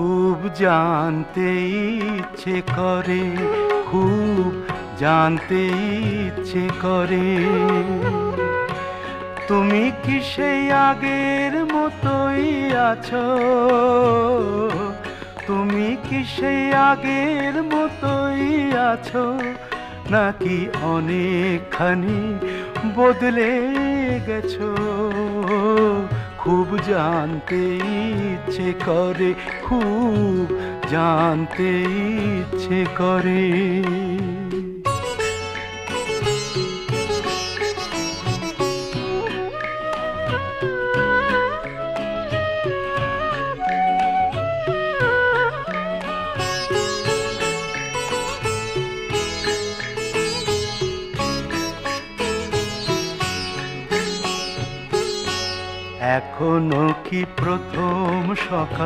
খুব জানতে ইচ্ছে করে, খুব জানতে ইচ্ছে করে। তুমি কি সেই আগের মতোই আছো? তুমি কি সেই আগের মতোই আছো, নাকি অনেকখানি বদলে গেছো? খুব জানতে ইচ্ছে করে, খুব জানতে ইচ্ছে করে। এখনো কি প্রথম সকাল?